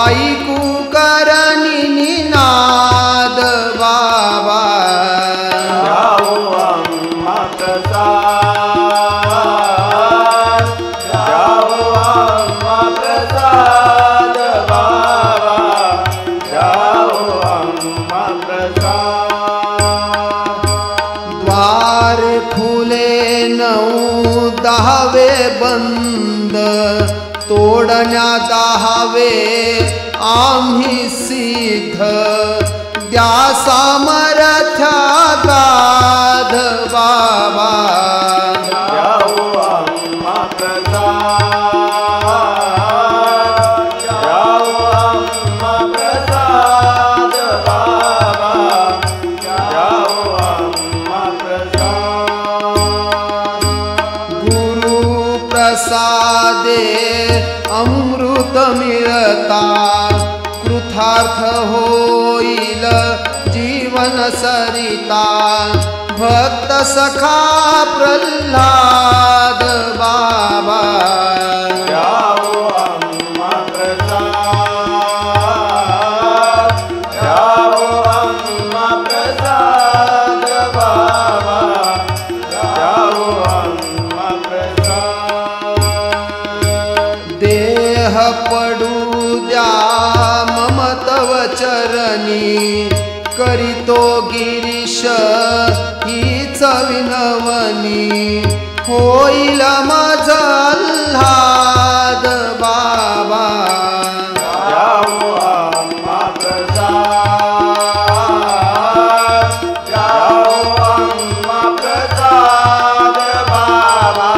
ऐकू करणी निनाद बाबा द्या हो आम्हा प्रसाद द्या हो आम्हा प्रसाद बाबा द्या हो आम्हा प्रसाद द्वार खुले 9-10 बंद तोडण्या 10 आम्ही सिद्ध द्या सामर्थ्या गाध बाबा द्या हो आम्हा प्रसाद जाओ अम्मा प्रसाद बाबा जाओ अम्मा प्रसाद गुरु प्रसादे अमृत मिळता कृतार्थ होईल जीवन सरिता भक्त सखा प्रल्हाद बाबा जाओ अम्मा प्रसाद जाओ अम्मा प्रसाद बाबा जाओ अम्मा प्रसाद देह पडू द्या मम तव चरणी करीतो गिरीश हीच विनवणी होईल माझ आल्हाद बाबा जाओ अम्मा प्रसाद जाओ अम्मा प्रसाद बाबा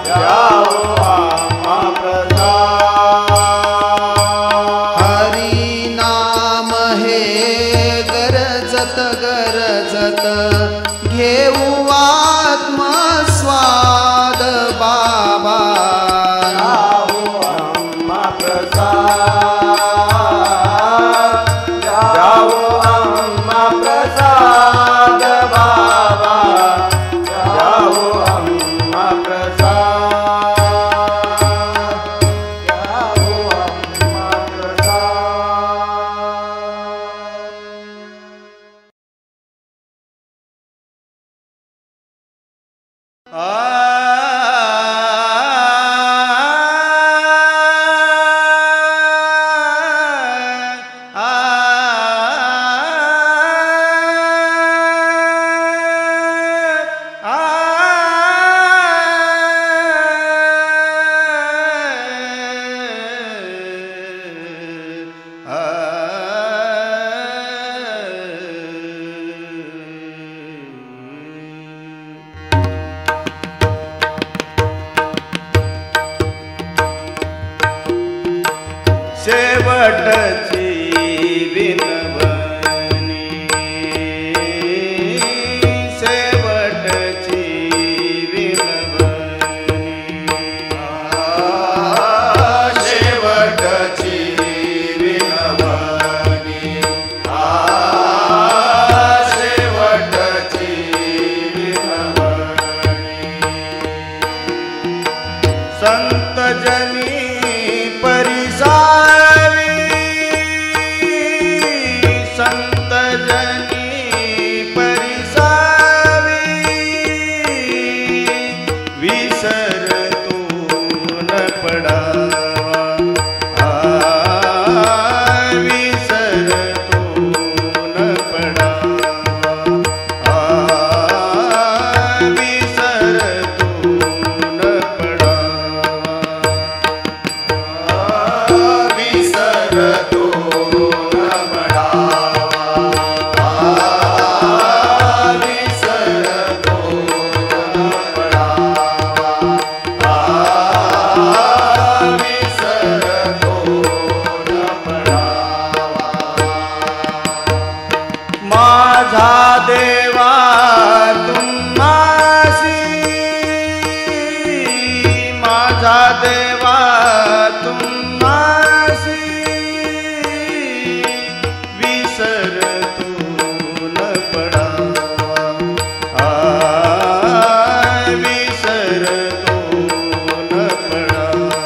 जाओ अम्मा प्रसाद हरी नाम हे गरजत गरजत घेऊ आत्मा स्वाद बाबा जाओ अम्मा प्रसाद जाओ अम्मा प्रसाद बाबा जाओ अम्मा प्रसाद जाओ अम्मा शेवटची विनवणी शेवटची विनवणी शेवटची विनवणी शेवटची विनवणी संत जनी परिसावी संत जनी परिसावी विसर तू न पडावा विसर तू न पडावा विसर तू न पडावा विसर तू न पडावा विसर तू न पडावा विसर तू न पडावा माझा देवा तुम्हासी माझा देवा तुम्हासी विसर तू न पडावा विसर तू न पडावा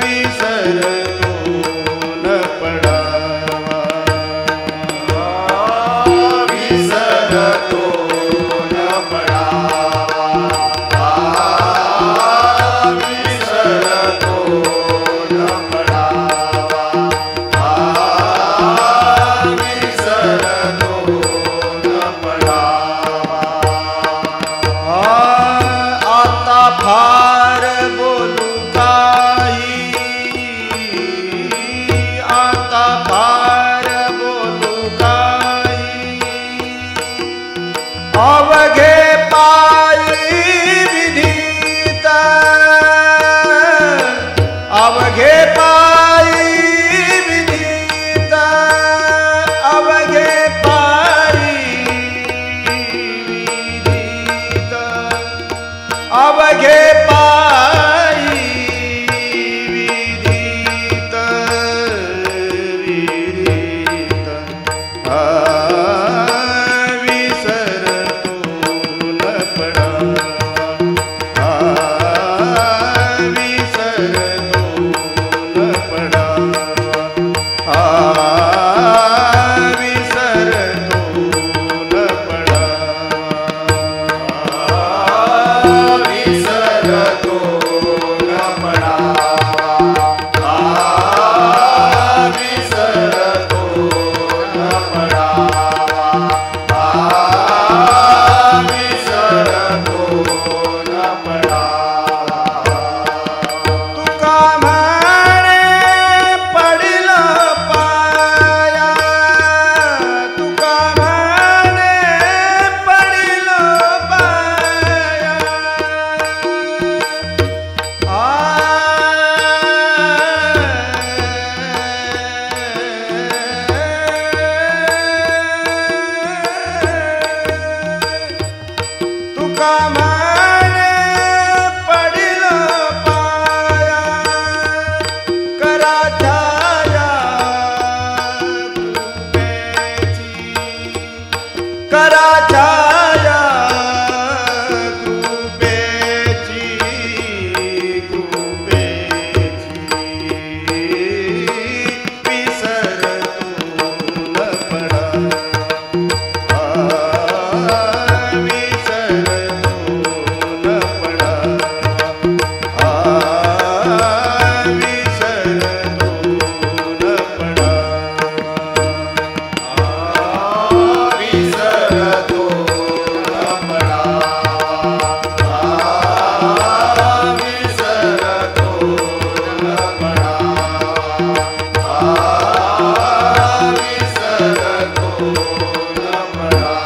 विसर तू न पडावा विसर तू न पडावा विसर तू न पडावा विसर तू न पडावा आता फार बोलू काही आता फार बोलू काही अवघे पायी अवघे पायी विदित विदित विसरतो न पडावा विसरतो न पडावा विसरतो न पडावा विसरतो न पडावा विसरतो न पडावा विसरतो न पडावा तुका म्हणे पडिल पाया तुका म्हणे पडिल पाया तुका म्हणे पडिल पाया करा छाया कृपेची करा छाया कृपेची विसरतो न पडावा विसरतो न पडावा विसरतो न पडावा विसरतो न पडावा विसरतो न पडावा विसरतो न पडावा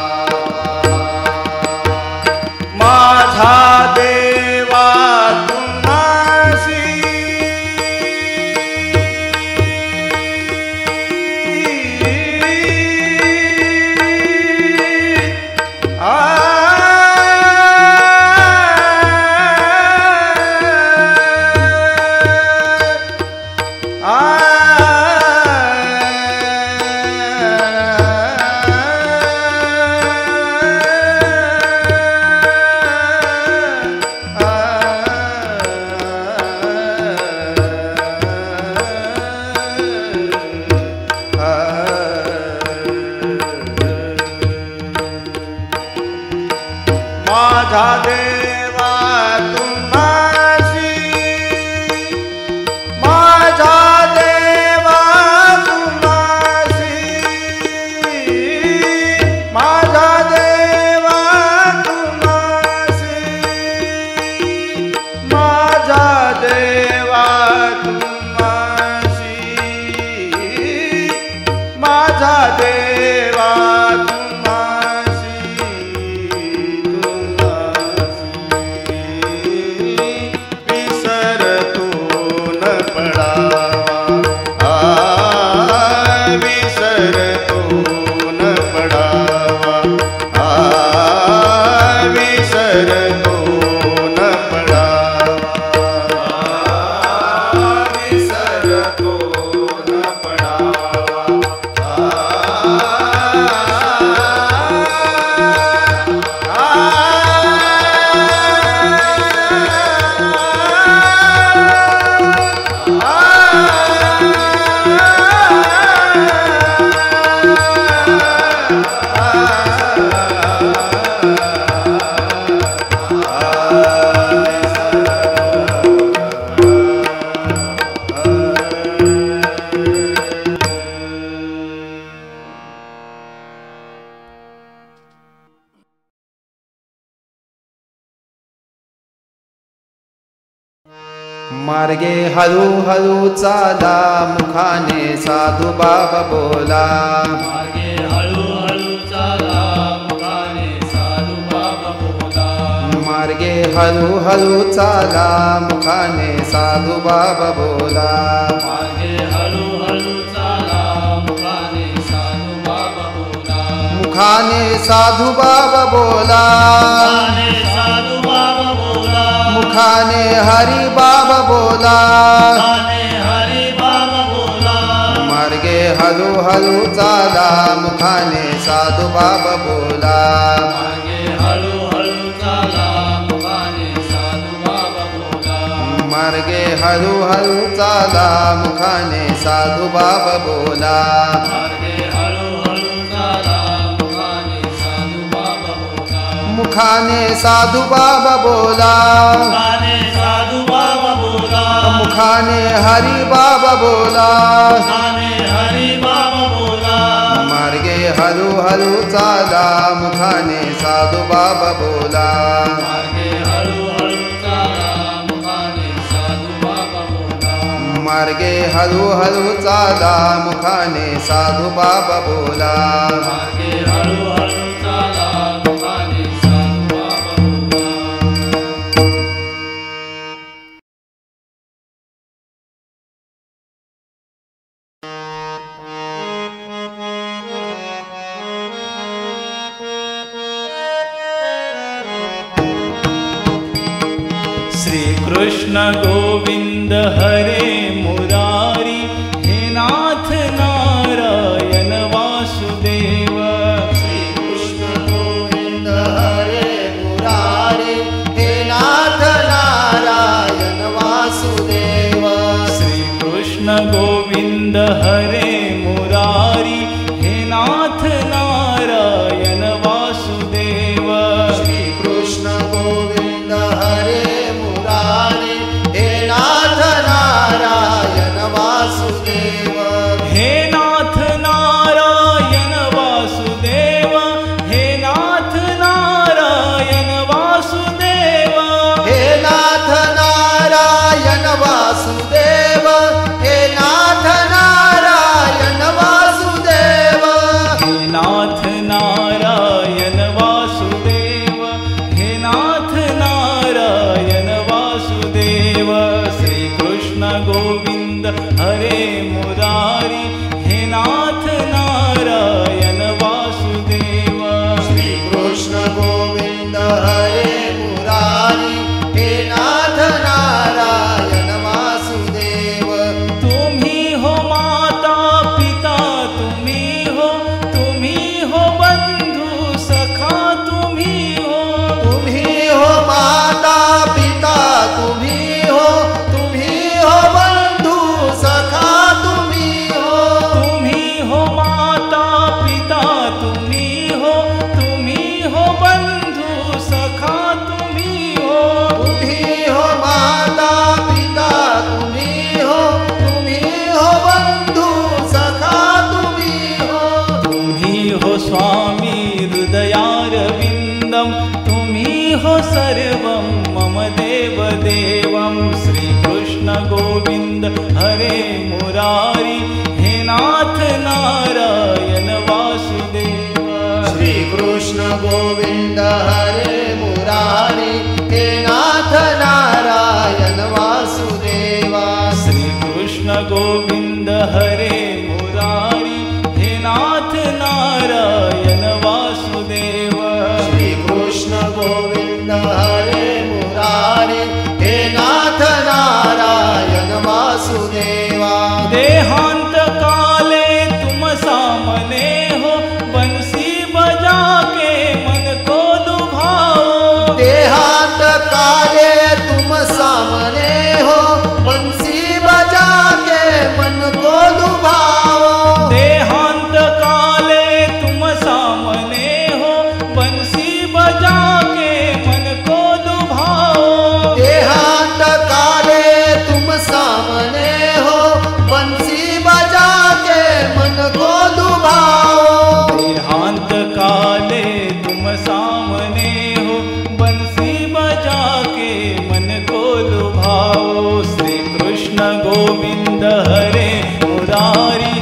माझा देवा तुम्हासी माझा देवा तुम्हासी माझा देवा तुम्हासी माझा देवा तुम्हासी माझा देवा तुम्हासी माझा देवा विसरतो न पडावा विसरतो न पडावा विसरतो न पडावा विसरतो न मार्गे हळू हळू चाला मुखाने साधू बाबा बोला मार्गे हळू हळू चाला मुखाने साधू बाबा बोला मार्गे हळू हळू चाला मुखाने साधू बाबा बोला मार्गे हळू हळू चाला मुखाने साधू बाबा बोला मुखाने साधू बाबा बोला मुखाने साधू बाबा बोला मुखाने हरी बाबा बोला, मुखाने हरी बाबा बोला, मार्गे हळू हळू चाला, मुखाने साधू बाबा बोला, मागे हळूहळू चाला मुखाने साधू बाबा बोला, मार्गे हळू हळू चाला, मुखाने साधू बाबा बोला, मागे हळूहळू चाला मुखाने साधू बाबा बोला, मुखाने साधू बाबा बोला, मुखाने साधू बाबा बोला, मुखाने हरी बाबा बोला, मुखाने हरी बाबा बोला, मार्गे हळू हळू चाला, मुखाने साधू बाबा बोला, मागे हळूहळू चाला मुखाने साधू बाबा बोला, मार्गे हळू हळू चाला, मुखाने साधू बाबा बोला, मागे हळूहळू चाला मुखाने साधू बाबा बोला. श्री कृष्ण गोविंद हरे मुरारी, हे नाथ नारायण वासुदेव. श्री कृष्ण गोविंद हरे मुरारी, हे नाथ नारायण वासुदेव, श्री कृष्ण गोविंद हरे मुरारी, हे नाथ नारायण वासुदेव. श्री कृष्ण गोविंद हरे मुरारी, हे नाथ नारायण वासुदेव, हे नाथ नारायण वासुदेव, हे नाथ नारायण वासुदेव, हे नाथ नारायण वासुदेव, हे नाथ नारायण वासुदेव, हे नाथ नारायण वासुदेव, हे नाथ नारायण वासुदेव. श्री कृष्ण गोविंद हरे मुरारी, हे नाथ नारायण वासुदेव. श्री कृष्ण गोविंद हरे मुरारी, हे नाथ नारायण वासुदेव, तुम्ही हो माता पिता, तुम्ही हो बंधू सखा, तुम्ही हो माता पिता, तुम्ही हो बंधू सखा, तुम्ही हो माता पिता, तुम्ही हो बंधू सखा, तुम्ही हो माता पिता, तुम्ही हो बंधू सखा, तुम्ही हो स्वामी हृदयारविन्दं, तुम्ही हो सर्वं मम देवदेवं. श्री कृष्ण गोविंद हरे मुरारी, हे नाथ नारायण वासुदेव. श्री कृष्ण गोविंद हरे मुरारी, हे नाथ नारायण वासुदेवा, श्री कृष्ण गोविंद हरे मुरारी, हे नाथ नारायण वासुदेव. श्री कृष्ण गोविंद हरे मुरारी, हे नाथ नारायण वासुदेवा, देहांत काले तुम सामने हो, बंसी बजा के मन को लुभाओ. देहांत काले तुम सामने हो, बंसी बजा के मन को लुभाओ, देहांत काले तुम सामने हो, बंसी बजा के मन को लुभाओ. देहांत काले तुम सामने हो, बंसी बजा के मन को लुभाओ, देहांत काले तुम सामने हो, बंसी बजा के मन को लुभाओ. श्री कृष्ण गोविंद हरे मुरारी,